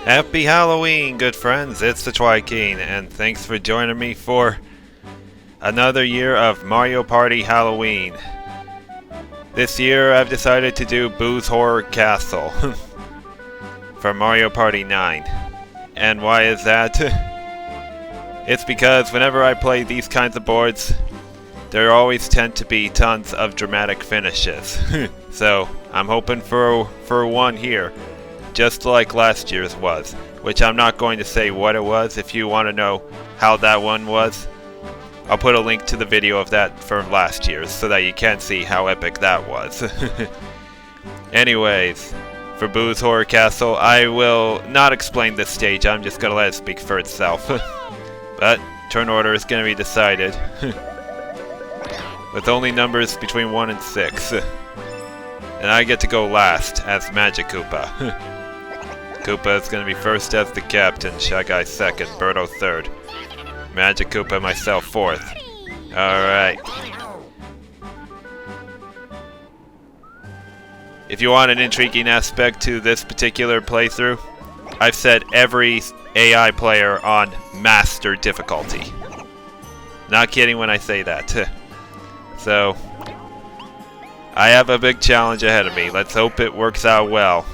Happy Halloween, good friends. It's the Twyking, and thanks for joining me for another year of Mario Party Halloween. This year I've decided to do Boo's Horror Castle for Mario Party 9. And why is that? It's because whenever I play these kinds of boards, there always tend to be tons of dramatic finishes. So I'm hoping for one here, just like last year's was, which I'm not going to say what it was. If you want to know how that one was, I'll put a link to the video of that from last year's so that you can see how epic that was. Anyways, for Boo's Horror Castle, I will not explain this stage, I'm just gonna let it speak for itself. But turn order is gonna be decided with only numbers between 1 and 6. And I get to go last as Magic Koopa. Koopa is going to be first as the captain, Shy Guy second, Birdo third, Magic Koopa, myself fourth. Alright. If you want an intriguing aspect to this particular playthrough, I've set every AI player on Master difficulty. Not kidding when I say that. So, I have a big challenge ahead of me. Let's hope it works out well.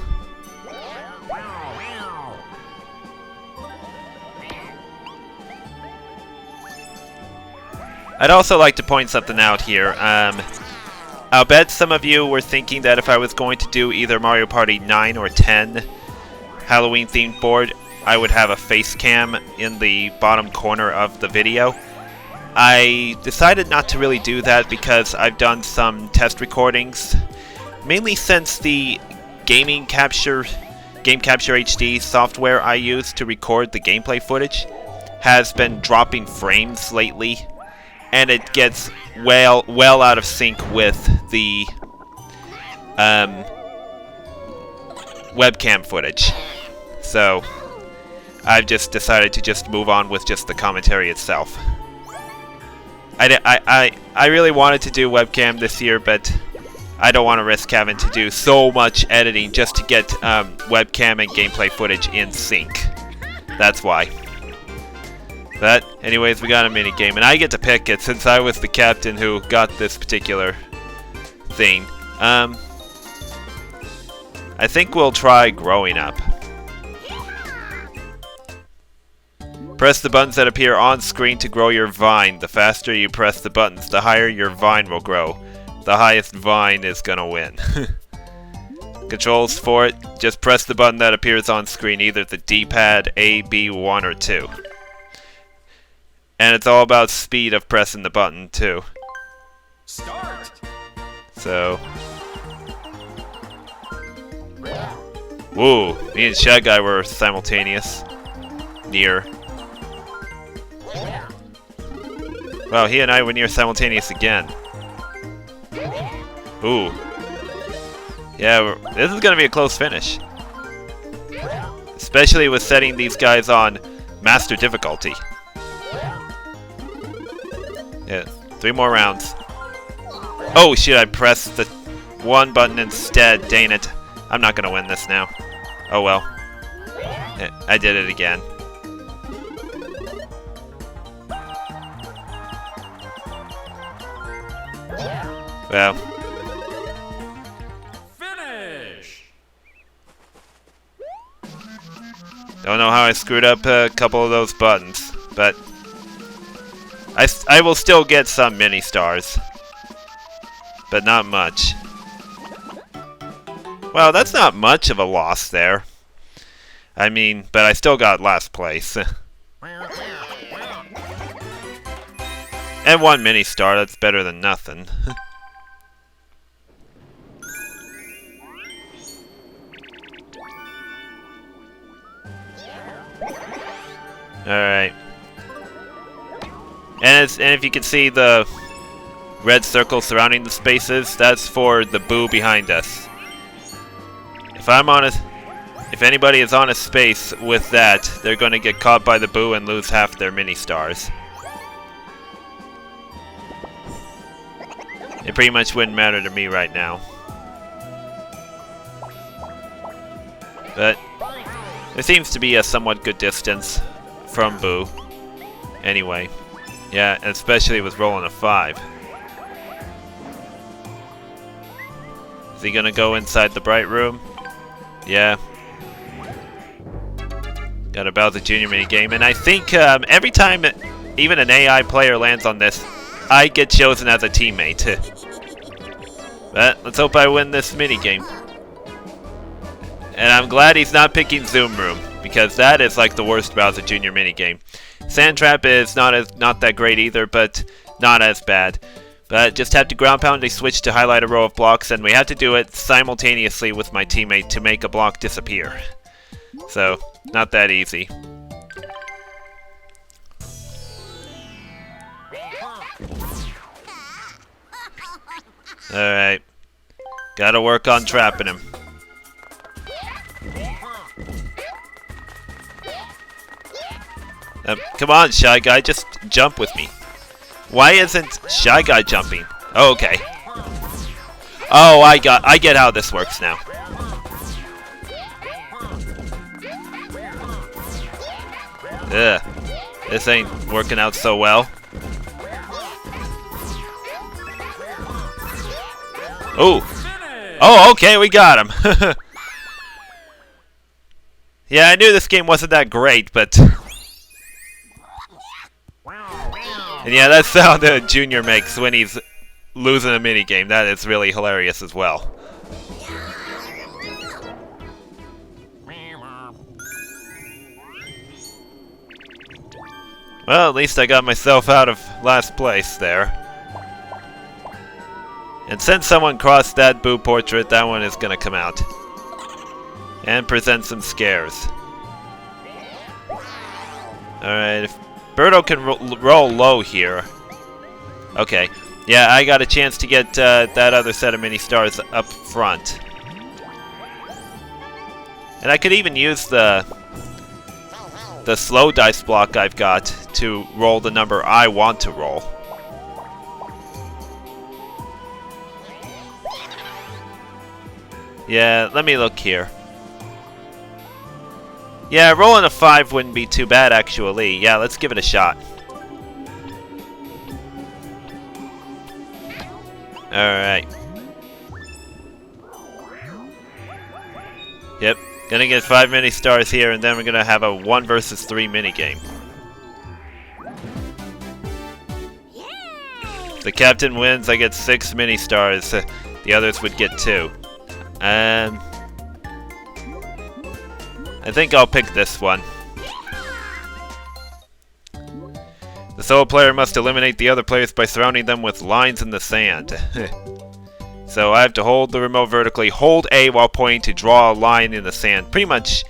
I'd also like to point something out here. I'll bet some of you were thinking that if I was going to do either Mario Party 9 or 10 Halloween themed board, I would have a face cam in the bottom corner of the video. I decided not to really do that because I've done some test recordings, mainly since the Game Capture HD software I use to record the gameplay footage has been dropping frames lately, and it gets well out of sync with the webcam footage. So I've just decided to just move on with just the commentary itself. I really wanted to do webcam this year, but I don't want to risk having to do so much editing just to get webcam and gameplay footage in sync. That's why. But anyways, we got a mini game, and I get to pick it since I was the captain who got this particular thing. I think we'll try growing up. Press the buttons that appear on screen to grow your vine. The faster you press the buttons, the higher your vine will grow. The highest vine is gonna win. Controls for it, just press the button that appears on screen, either the D-pad, A, B, 1, or 2. And it's all about speed of pressing the button, too. Start. So... Woo! Me and Shy Guy were simultaneous. Near. Wow, he and I were near simultaneous again. Ooh. Yeah, this is gonna be a close finish. Especially with setting these guys on Master difficulty. Yeah, 3 more rounds. Oh shit, I pressed the 1 button instead, dang it. I'm not gonna win this now. Oh well. Yeah, I did it again. Well. Finish. Don't know how I screwed up a couple of those buttons, but I will still get some mini stars, but not much. Well, that's not much of a loss there. I mean, but I still got last place. And 1 mini star, that's better than nothing. Alright. And if you can see the red circle surrounding the spaces, that's for the Boo behind us. If anybody is on a space with that, they're going to get caught by the Boo and lose half their mini stars. It pretty much wouldn't matter to me right now. But There seems to be a somewhat good distance from Boo. Anyway. Yeah, especially with rolling a 5. Is he gonna go inside the bright room? Yeah. Got a Bowser Jr. minigame, and I think every time even an AI player lands on this, I get chosen as a teammate. But let's hope I win this minigame. And I'm glad he's not picking Zoom Room, because that is like the worst Bowser Jr. minigame. Sand Trap is not that great either, but not as bad. But just have to ground pound a switch to highlight a row of blocks, and we have to do it simultaneously with my teammate to make a block disappear. So, not that easy. Alright. Gotta work on trapping him. Come on, Shy Guy, just jump with me. Why isn't Shy Guy jumping? Oh, okay. Oh, I get how this works now. Ugh. This ain't working out so well. Ooh. Oh, okay, we got him. Yeah, I knew this game wasn't that great, but... And yeah, that sound Junior makes when he's losing a minigame. That is really hilarious as well. Well, at least I got myself out of last place there. And since someone crossed that Boo portrait, that one is gonna come out. And present some scares. Alright, if Birdo can roll low here. Okay. Yeah, I got a chance to get that other set of mini-stars up front. And I could even use the slow dice block I've got to roll the number I want to roll. Yeah, let me look here. Yeah, rolling a 5 wouldn't be too bad, actually. Yeah, let's give it a shot. Alright. Yep, gonna get 5 mini-stars here, and then we're gonna have a 1 versus 3 minigame. If the captain wins, I get 6 mini-stars. The others would get 2. I think I'll pick this one. The solo player must eliminate the other players by surrounding them with lines in the sand. So I have to hold the remote vertically, hold A while pointing to draw a line in the sand. Pretty much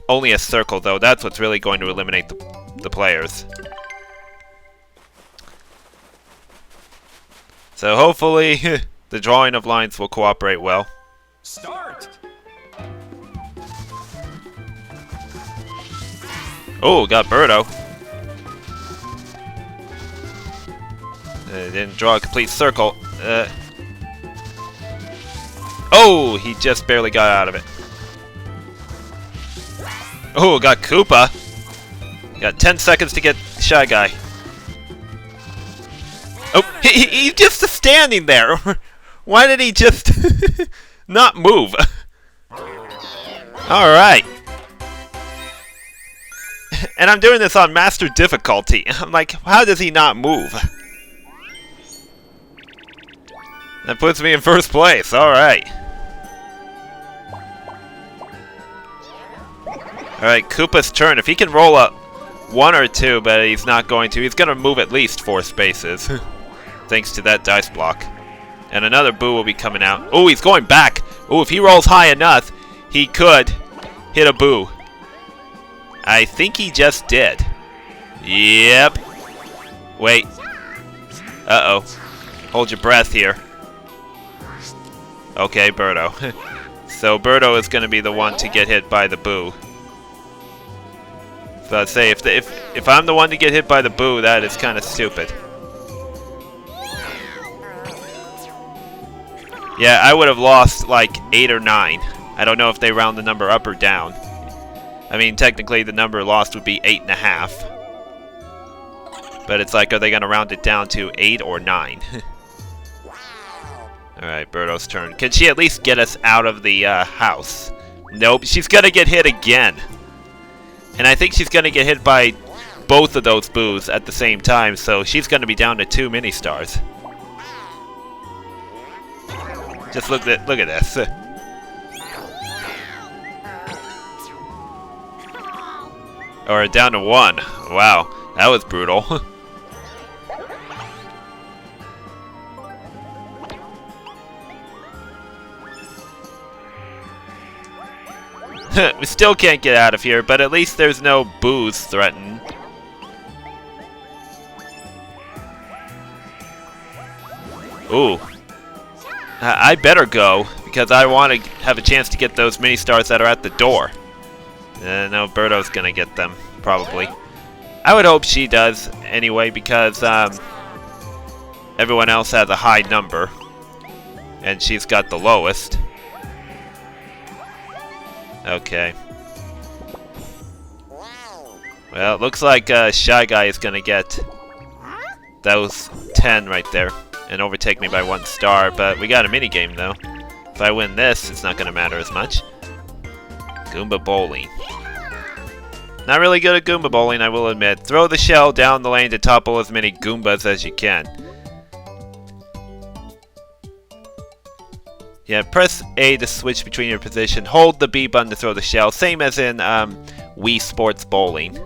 only a circle, though. That's what's really going to eliminate the players. So hopefully the drawing of lines will cooperate well. Start! Oh, got Birdo. Didn't draw a complete circle. Oh, he just barely got out of it. Oh, got Koopa. Got 10 seconds to get Shy Guy. Oh, he's just standing there. Why did he just not move? Alright. And I'm doing this on master difficulty. I'm like, how does he not move? That puts me in first place. Alright. Alright, Koopa's turn. If he can roll up 1 or 2, but he's not going to, he's going to move at least 4 spaces. Thanks to that dice block. And another Boo will be coming out. Oh, he's going back. Oh, if he rolls high enough, he could hit a Boo. I think he just did. Yep. Wait. Uh-oh. Hold your breath here. Okay, Birdo. So Birdo is going to be the one to get hit by the Boo. So I'd say if I'm the one to get hit by the Boo, that is kind of stupid. Yeah, I would have lost like 8 or 9. I don't know if they round the number up or down. I mean, technically the number lost would be 8.5. But it's like, are they going to round it down to 8 or 9? Alright, Birdo's turn. Can she at least get us out of the house? Nope, she's going to get hit again. And I think she's going to get hit by both of those boos at the same time, so she's going to be down to 2 mini-stars. Just look at this. Or down to 1. Wow, that was brutal. We still can't get out of here, but at least there's no boos threatened. Ooh. I better go, because I want to have a chance to get those mini-stars that are at the door. No, Birdo's gonna get them, probably. I would hope she does, anyway, because everyone else has a high number. And she's got the lowest. Okay. Well, it looks like Shy Guy is gonna get those 10 right there and overtake me by 1 star, but we got a minigame though. If I win this, it's not gonna matter as much. Goomba Bowling. Not really good at Goomba Bowling, I will admit. Throw the shell down the lane to topple as many Goombas as you can. Yeah, press A to switch between your position. Hold the B button to throw the shell. Same as in Wii Sports Bowling.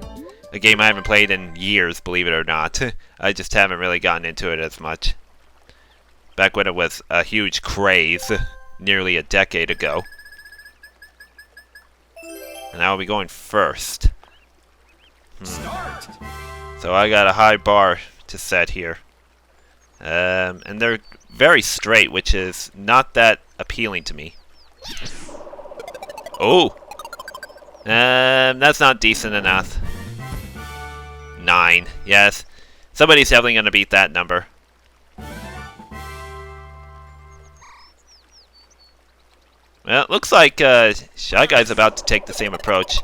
A game I haven't played in years, believe it or not. I just haven't really gotten into it as much. Back when it was a huge craze, nearly a decade ago. And I will be going first. Start. So I got a high bar to set here. And they're very straight, which is not that appealing to me. Oh! That's not decent enough. 9. Yes. Somebody's definitely going to beat that number. Well, it looks like Shy Guy's about to take the same approach.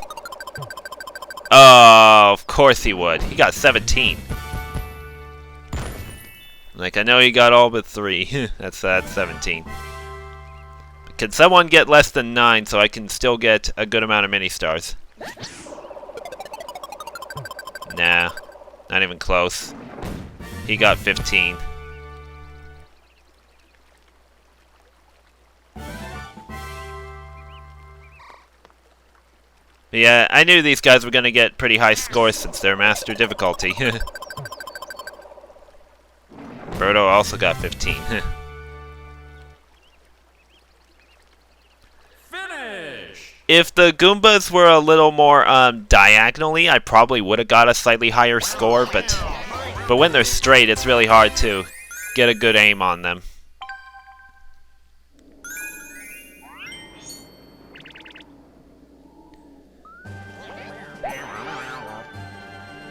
Oh, of course he would. He got 17. Like, I know he got all but 3. That's 17. Can someone get less than 9 so I can still get a good amount of mini-stars? Nah. Not even close. He got 15. Yeah, I knew these guys were going to get pretty high scores since they're master difficulty. Birdo also got 15. Finish. If the Goombas were a little more diagonally, I probably would have got a slightly higher score, but when they're straight, it's really hard to get a good aim on them.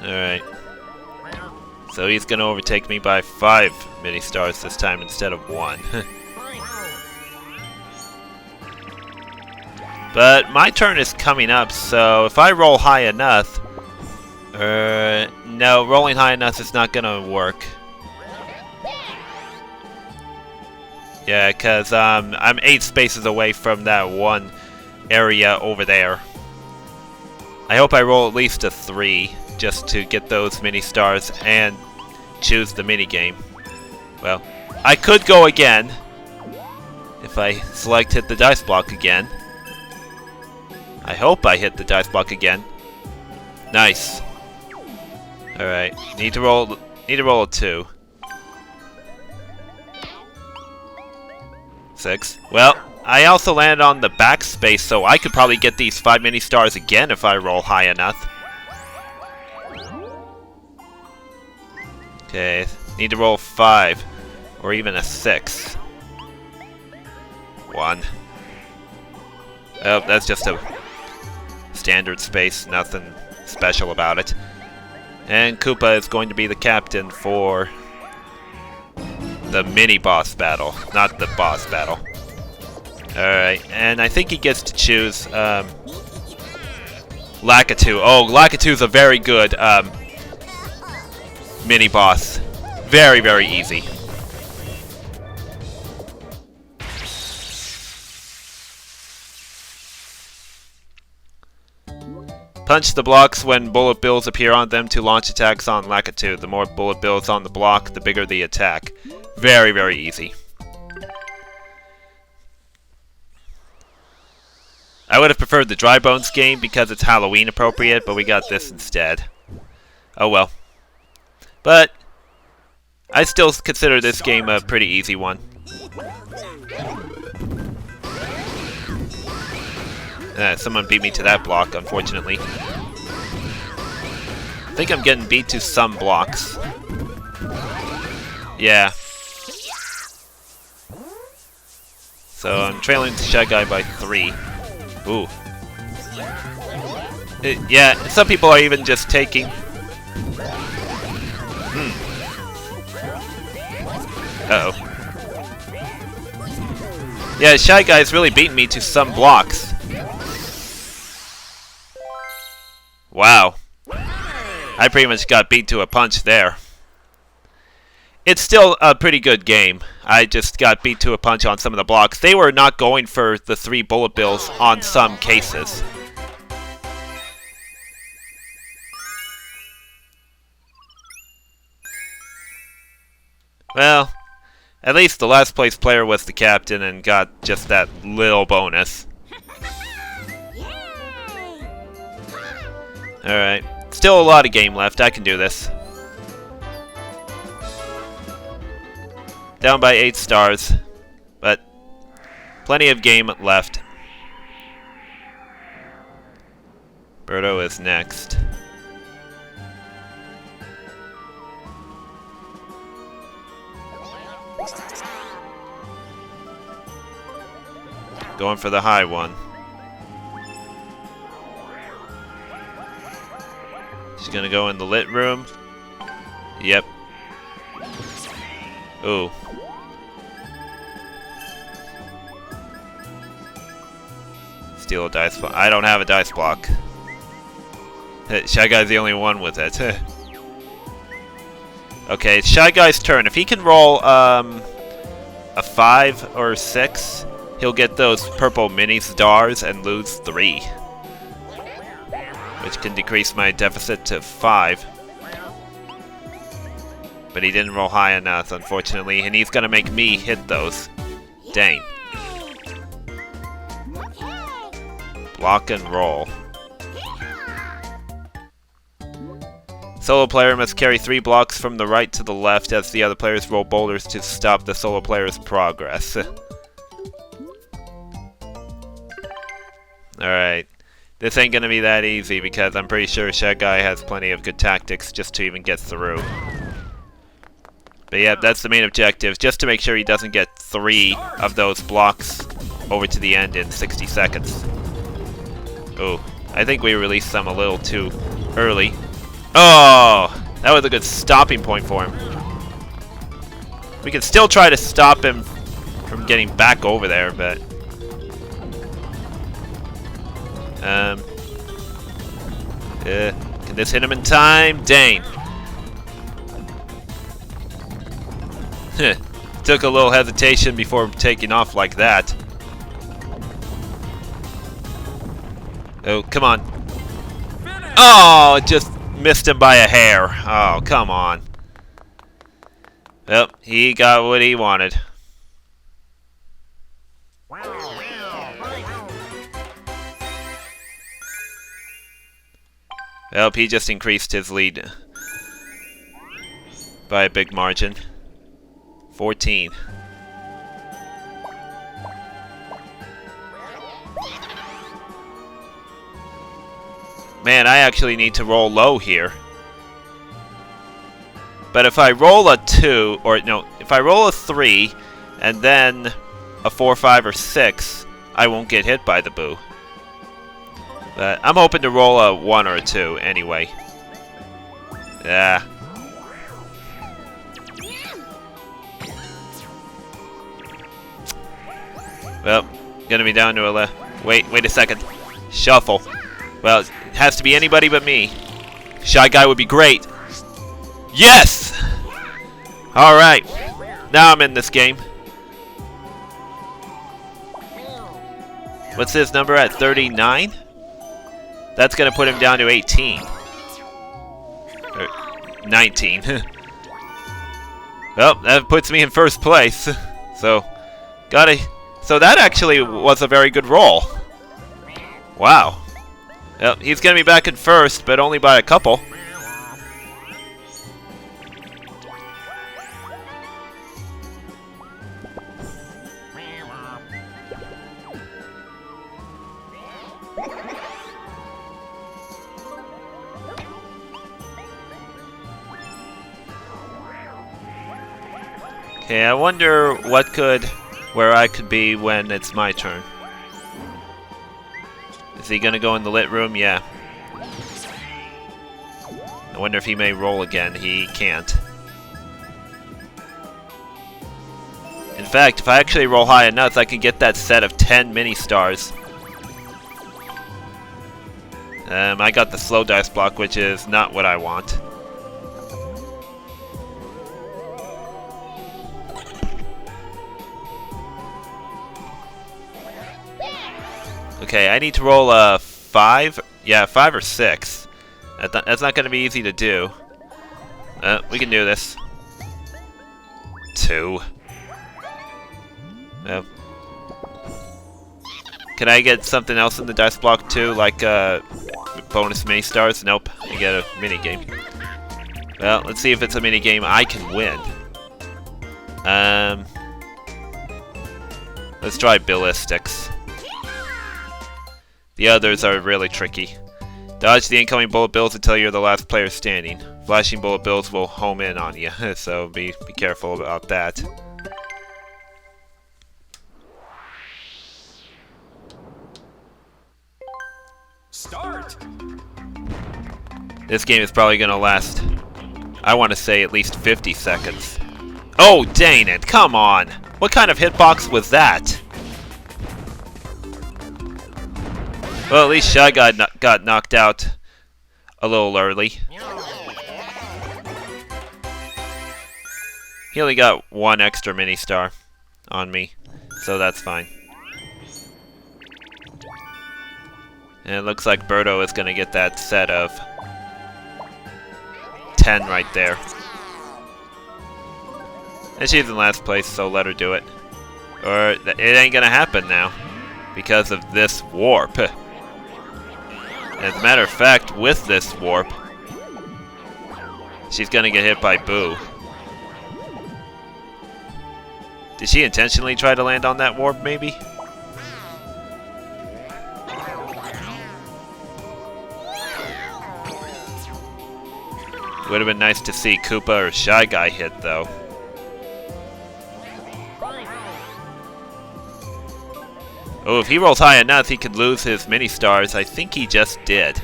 Alright. So he's going to overtake me by 5 mini-stars this time instead of 1. But my turn is coming up, so if I roll high enough... no, rolling high enough is not going to work. Yeah, because I'm 8 spaces away from that one area over there. I hope I roll at least a 3 just to get those mini-stars and choose the mini-game. Well, I could go again if I select hit the dice block again. I hope I hit the dice block again. Nice. Alright, need to roll a 2. 6. Well, I also landed on the backspace, so I could probably get these 5 mini-stars again if I roll high enough. Okay, need to roll 5, or even a 6. 1. Oh, that's just a standard space, nothing special about it. And Koopa is going to be the captain for the mini-boss battle, not the boss battle. Alright, and I think he gets to choose Lakitu. Oh, Lakitu's a very good mini boss. Very, very easy. Punch the blocks when bullet bills appear on them to launch attacks on Lakitu. The more bullet bills on the block, the bigger the attack. Very, very easy. I would have preferred the Dry Bones game because it's Halloween appropriate, but we got this instead. Oh well. But I still consider this game a pretty easy one. Someone beat me to that block, unfortunately. I think I'm getting beat to some blocks. Yeah. So I'm trailing the Shy Guy by 3. Ooh. Yeah, some people are even just taking... Uh-oh. Yeah, Shy Guy's really beating me to some blocks. Wow. I pretty much got beat to a punch there. It's still a pretty good game. I just got beat to a punch on some of the blocks. They were not going for the 3 bullet bills on some cases. Well, at least the last place player was the captain and got just that little bonus. Alright. Still a lot of game left. I can do this. Down by 8 stars. But plenty of game left. Birdo is next. Going for the high one. She's gonna go in the lit room. Yep. Ooh. Steal a dice block. I don't have a dice block. Shy Guy's the only one with it. Okay, it's Shy Guy's turn. If he can roll a 5 or 6, he'll get those purple mini stars and lose 3. Which can decrease my deficit to 5. But he didn't roll high enough, unfortunately, and he's gonna make me hit those. Dang. Block and roll. Solo player must carry 3 blocks from the right to the left as the other players roll boulders to stop the solo player's progress. Alright. This ain't gonna be that easy because I'm pretty sure Shy Guy has plenty of good tactics just to even get through. But yeah, that's the main objective, just to make sure he doesn't get 3 of those blocks over to the end in 60 seconds. Oh, I think we released some a little too early. Oh, that was a good stopping point for him. We can still try to stop him from getting back over there, but... can this hit him in time? Dang. Took a little hesitation before taking off like that. Oh, come on. Oh, it just missed him by a hair. Oh, come on. Well, he got what he wanted. Well, he just increased his lead by a big margin. 14. Man, I actually need to roll low here. But if I roll a 2, or no, if I roll a 3, and then a 4, 5, or 6, I won't get hit by the boo. But I'm hoping to roll a 1 or a 2 anyway. Yeah. Well, gonna be down to a wait a second. Shuffle. Well, it has to be anybody but me. Shy Guy would be great. Yes! Alright. Now I'm in this game. What's his number at 39? That's going to put him down to 18. Or 19. Well, that puts me in first place. So that actually was a very good roll. Wow. Well, he's going to be back in first, but only by a couple. Okay, I wonder where I could be when it's my turn. Is he gonna go in the lit room? Yeah. I wonder if he may roll again. He can't. In fact, if I actually roll high enough, I can get that set of 10 mini stars. I got the slow dice block, which is not what I want. Okay, I need to roll a 5. Yeah, 5 or 6. That's not going to be easy to do. We can do this. 2. Can I get something else in the dice block too, like bonus mini stars? Nope, I get a mini game. Well, let's see if it's a mini game I can win. Let's try ballistics. The others are really tricky. Dodge the incoming bullet bills until you're the last player standing. Flashing bullet bills will home in on you, so be careful about that. Start. This game is probably going to last, I want to say, at least 50 seconds. Oh, dang it! Come on! What kind of hitbox was that? Well, at least Shy Guy got knocked out a little early. He only got 1 extra mini star on me, so that's fine. And it looks like Birdo is going to get that set of 10 right there. And she's in last place, so let her do it. Or it ain't going to happen now because of this warp. As a matter of fact, with this warp, she's gonna get hit by Boo. Did she intentionally try to land on that warp, maybe? Would have been nice to see Koopa or Shy Guy hit, though. Oh, if he rolls high enough, he could lose his mini stars. I think he just did.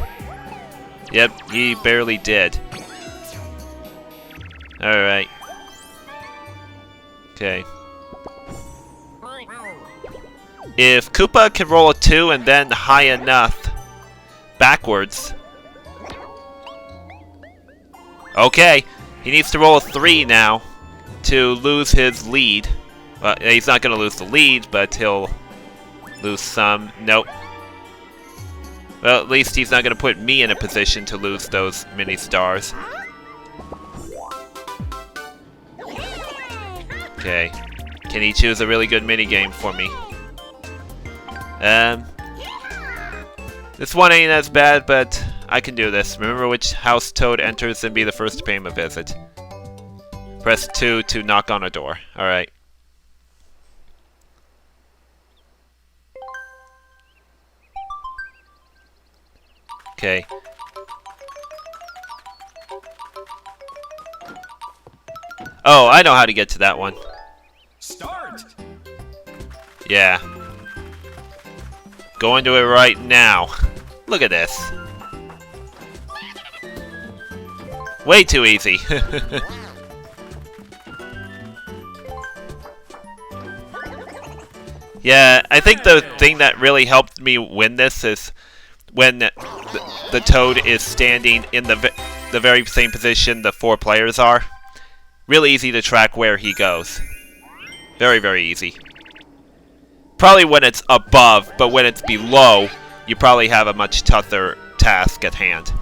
Yep, he barely did. Alright. Okay. If Koopa can roll a 2 and then high enough backwards. Okay, he needs to roll a 3 now to lose his lead. Well, he's not going to lose the lead, but he'll lose some. Nope. Well, at least he's not going to put me in a position to lose those mini stars. Okay. Can he choose a really good mini game for me? This one ain't as bad, but I can do this. Remember which house Toad enters and be the first to pay him a visit. Press 2 to knock on a door. Alright. Okay. Oh, I know how to get to that one. Start. Yeah. Go into it right now. Look at this. Way too easy. Yeah, I think the thing that really helped me win this is when the Toad is standing in the very same position the 4 players are. Really easy to track where he goes. Very, very easy. Probably when it's above, but when it's below, you probably have a much tougher task at hand.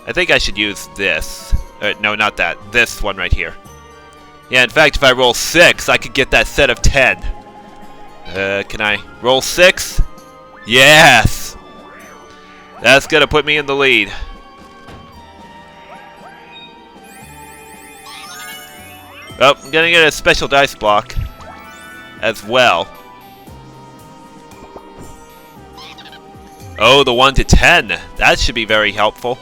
I think I should use this. No, not that. This one right here. Yeah, in fact, if I roll 6, I could get that set of 10. Can I roll 6? Yes! That's gonna put me in the lead. Oh, I'm gonna get a special dice block as well. Oh, the 1 to 10. That should be very helpful.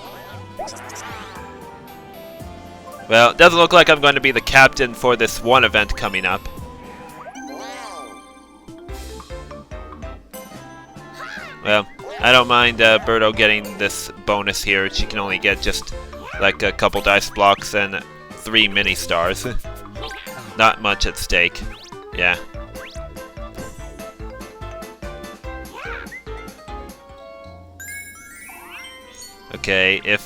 Well, it doesn't look like I'm going to be the captain for this one event coming up. Well, I don't mind Birdo getting this bonus here. She can only get just like a couple dice blocks and 3 mini stars. Not much at stake. Yeah. Okay, if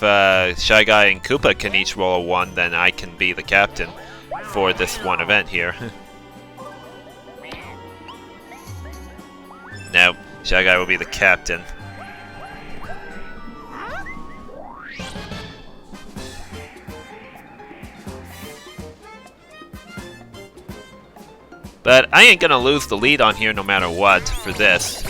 Shy Guy and Koopa can each roll a 1, then I can be the captain for this one event here. No, Shy Guy will be the captain. But I ain't gonna lose the lead on here no matter what for this.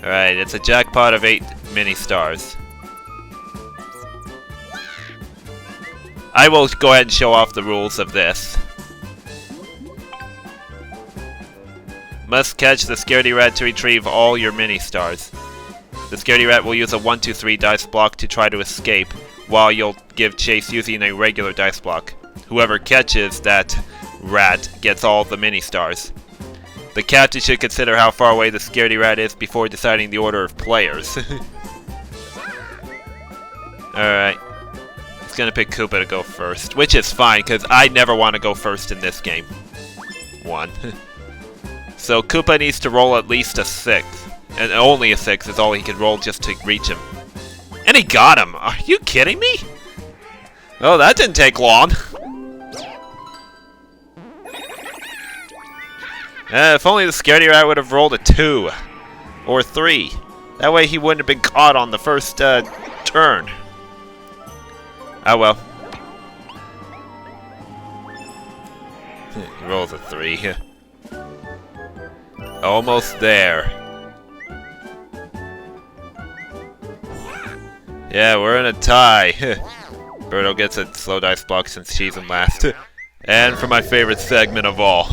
Alright, it's a jackpot of 8 mini stars. I will go ahead and show off the rules of this. Must catch the Scaredy Rat to retrieve all your mini stars. The Scaredy Rat will use a 1, 2, 3 dice block to try to escape, while you'll give chase using a regular dice block. Whoever catches that rat gets all the mini stars. The captain should consider how far away the Scaredy Rat is before deciding the order of players. Alright. He's gonna pick Koopa to go first, which is fine, because I never want to go first in this game. 1. So Koopa needs to roll at least a 6. And only a 6 is all he can roll just to reach him. And he got him! Are you kidding me? Oh, that didn't take long. If only the Scaredy Rat would have rolled a 2. Or 3. That way he wouldn't have been caught on the first turn. Oh well. He rolls a 3. Almost there. Yeah, we're in a tie. Birdo gets a slow dice block since she's in last. And for my favorite segment of all,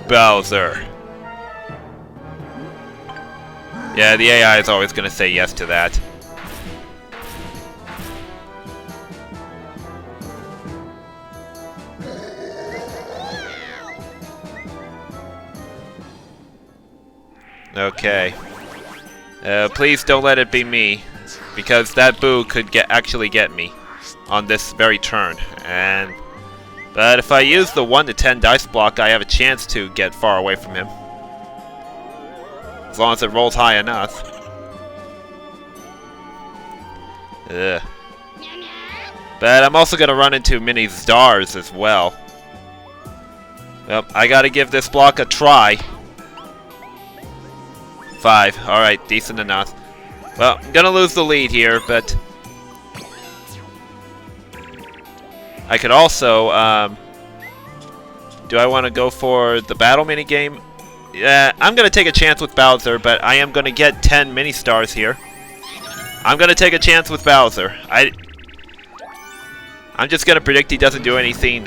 Bowser. Yeah, the AI is always going to say yes to that. Okay. Please don't let it be me, because that boo could actually get me on this very turn. But if I use the 1 to 10 dice block, I have a chance to get far away from him. As long as it rolls high enough. Ugh. But I'm also going to run into mini stars as well. Well, I got to give this block a try. 5. Alright, decent enough. Well, I'm going to lose the lead here, but I could also, do I want to go for the battle minigame? Yeah, I'm going to take a chance with Bowser, but I am going to get 10 mini stars here. I'm going to take a chance with Bowser. I'm just going to predict he doesn't do anything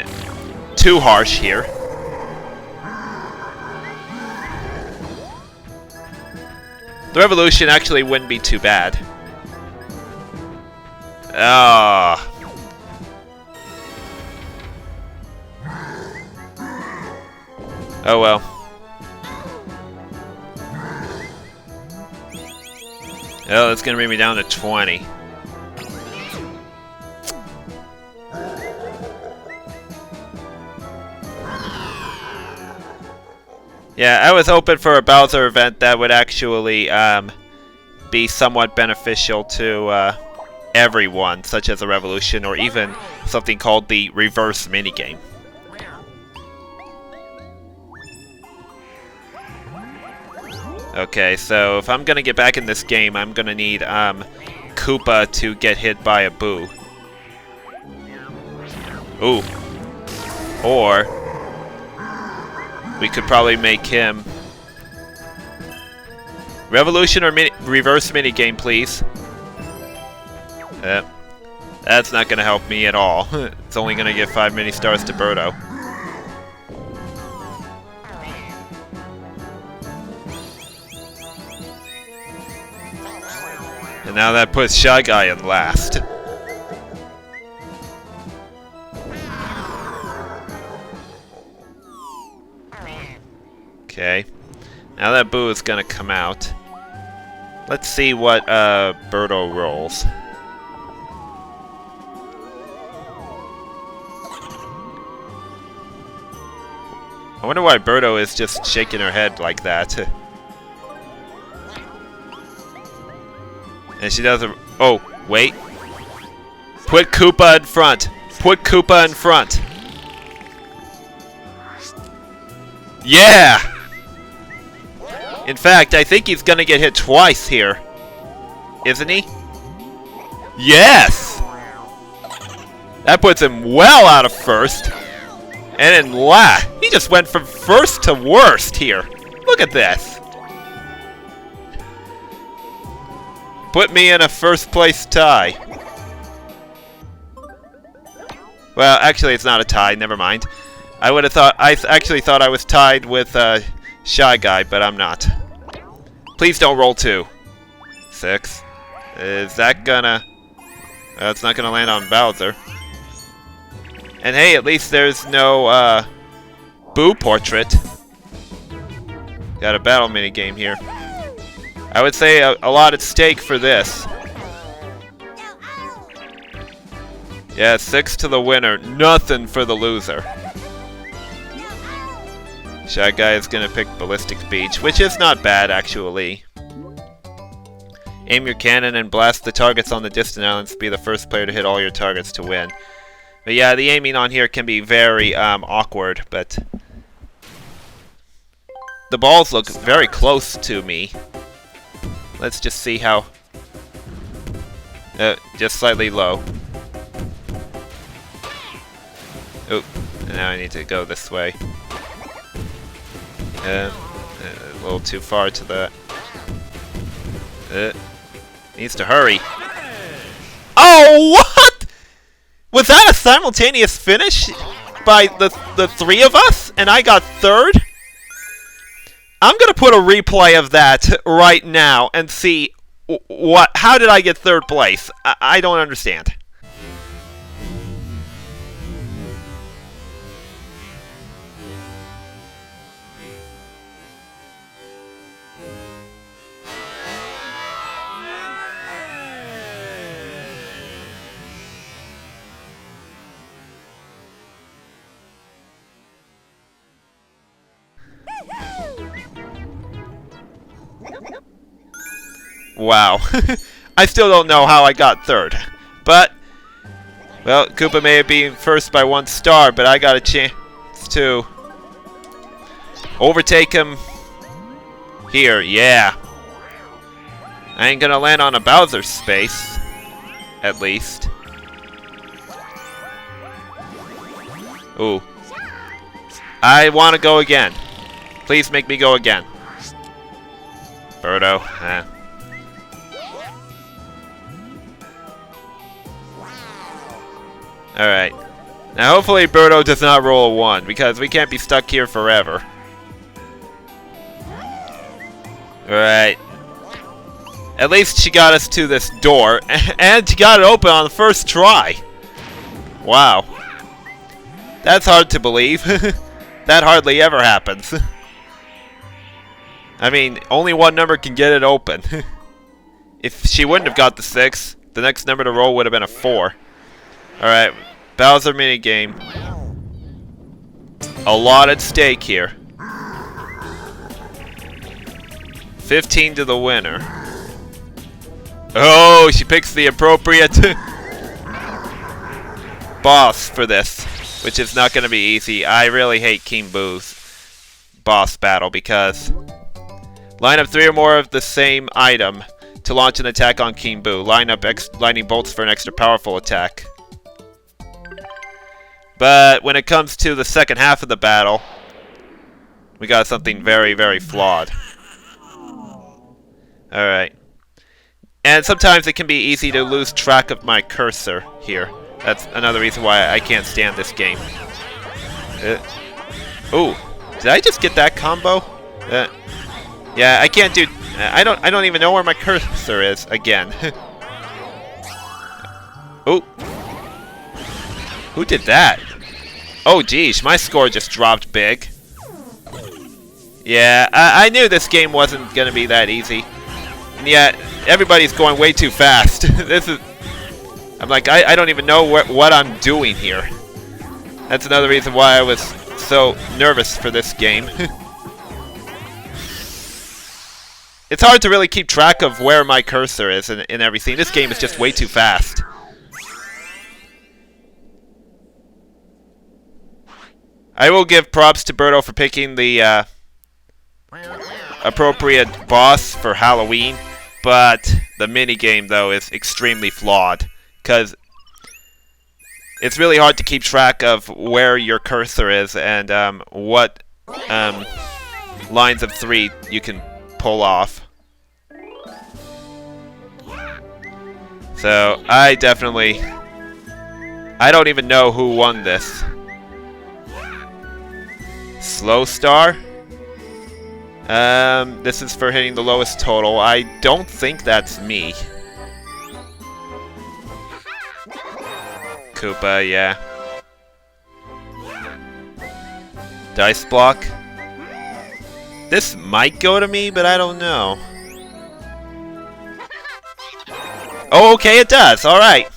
too harsh here. The revolution actually wouldn't be too bad. Ah. Oh well. Oh, that's gonna bring me down to 20. Yeah, I was hoping for a Bowser event that would actually be somewhat beneficial to everyone, such as a revolution or even something called the reverse minigame. Okay, so if I'm gonna get back in this game, I'm gonna need Koopa to get hit by a Boo. Ooh. Or we could probably make him revolution or reverse minigame, please. That's not gonna help me at all. It's only gonna give 5 mini stars to Birdo. And now that puts Shy Guy in last. Okay. Now that Boo is gonna come out. Let's see what Birdo rolls. I wonder why Birdo is just shaking her head like that. And she doesn't... Oh, wait. Put Koopa in front. Put Koopa in front. Yeah! In fact, I think he's gonna get hit twice here. Isn't he? Yes! That puts him well out of first. And in last. He just went from first to worst here. Look at this. Put me in a first place tie. Well, actually it's not a tie, never mind. I actually thought I was tied with Shy Guy, but I'm not. Please don't roll 2. 6. Is that gonna... it's not gonna land on Bowser. And hey, at least there's no Boo portrait. Got a battle minigame here. I would say a lot at stake for this. Yeah, 6 to the winner. Nothing for the loser. Shy Guy is gonna pick Ballistic Beach, which is not bad, actually. Aim your cannon and blast the targets on the distant islands. Be the first player to hit all your targets to win. But yeah, the aiming on here can be very awkward, but... the balls look very close to me. Let's just see how... just slightly low. Oh, now I need to go this way. A little too far to that. Needs to hurry. Oh, what? Was that a simultaneous finish by the 3 of us? And I got 3rd? I'm gonna put a replay of that right now and see how did I get 3rd place? I don't understand. Wow. I still don't know how I got 3rd. But, well, Koopa may have been first by 1 star, but I got a chance to overtake him here. Yeah. I ain't gonna land on a Bowser space, at least. Ooh. I want to go again. Please make me go again. Birdo. Alright. Now hopefully Birdo does not roll a 1, because we can't be stuck here forever. Alright. At least she got us to this door, and she got it open on the first try. Wow. That's hard to believe. That hardly ever happens. I mean, only one number can get it open. If she wouldn't have got the 6, the next number to roll would have been a 4. Alright, Bowser minigame. A lot at stake here. 15 to the winner. Oh, she picks the appropriate boss for this, which is not going to be easy. I really hate King Boo's boss battle because line up 3 or more of the same item to launch an attack on King Boo. Line up lightning bolts for an extra powerful attack. But when it comes to the second half of the battle, we got something very, very flawed. Alright. And sometimes it can be easy to lose track of my cursor here. That's another reason why I can't stand this game. Ooh, did I just get that combo? Yeah, I can't do... I don't even know where my cursor is again. Ooh. Who did that? Oh, geez, my score just dropped big. Yeah, I knew this game wasn't going to be that easy. And yet, everybody's going way too fast. This is... I'm like, I don't even know what I'm doing here. That's another reason why I was so nervous for this game. It's hard to really keep track of where my cursor is and everything. This game is just way too fast. I will give props to Birdo for picking the appropriate boss for Halloween, but the minigame, though, is extremely flawed, because it's really hard to keep track of where your cursor is and what lines of 3 you can pull off. So, I don't even know who won this. Slow Star? This is for hitting the lowest total. I don't think that's me. Koopa, yeah. Dice block. This might go to me, but I don't know. Oh, okay, it does. Alright.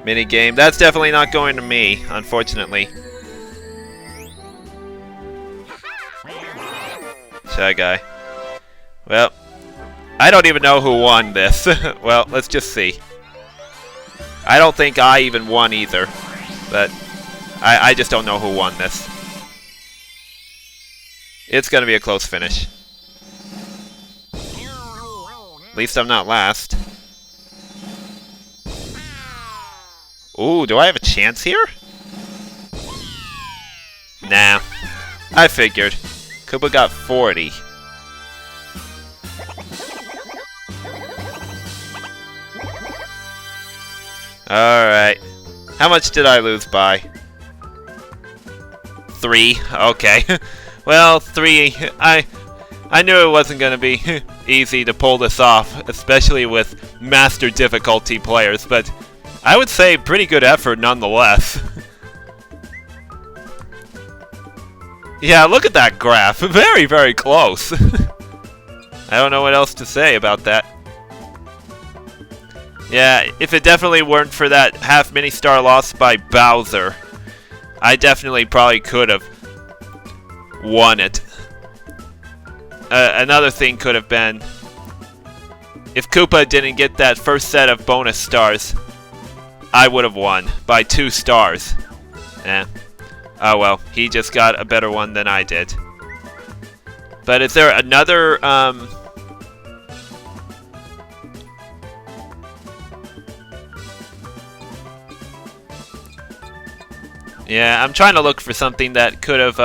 Minigame. That's definitely not going to me, unfortunately. Shy Guy. Well, I don't even know who won this. Well, let's just see. I don't think I even won either. But I just don't know who won this. It's going to be a close finish. At least I'm not last. Ooh, do I have a chance here? Nah. I figured. Koopa got 40. Alright. How much did I lose by? 3. Okay. Well, 3. I knew it wasn't going to be easy to pull this off, especially with master difficulty players, but I would say pretty good effort nonetheless. Yeah, look at that graph. Very, very close. I don't know what else to say about that. Yeah, if it definitely weren't for that half mini-star loss by Bowser, I definitely probably could have won it. Another thing could have been, if Koopa didn't get that first set of bonus stars, I would have won by 2 stars. Oh well, he just got a better one than I did. But is there another, yeah, I'm trying to look for something that could have,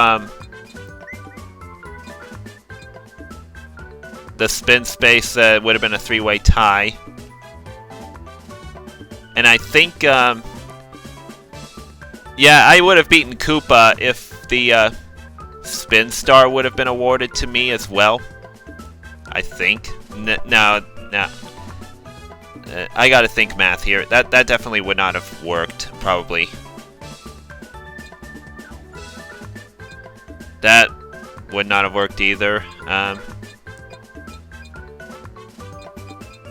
the spin space would have been a 3-way tie. And I think, yeah, I would have beaten Koopa if the spin star would have been awarded to me as well. I think. No. I gotta think math here. That definitely would not have worked, probably. That would not have worked either.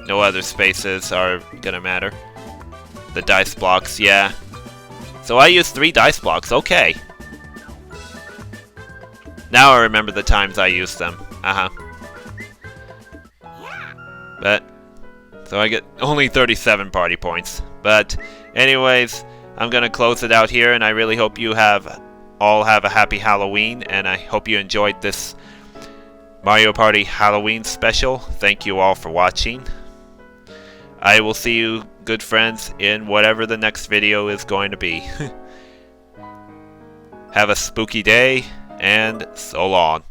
No other spaces are gonna matter. The dice blocks, yeah. So I used 3 dice blocks, okay. Now I remember the times I used them. But, so I get only 37 party points. But, anyways, I'm gonna close it out here, and I really hope you all have a happy Halloween, and I hope you enjoyed this Mario Party Halloween special. Thank you all for watching. I will see you, good friends, in whatever the next video is going to be. Have a spooky day, and so long.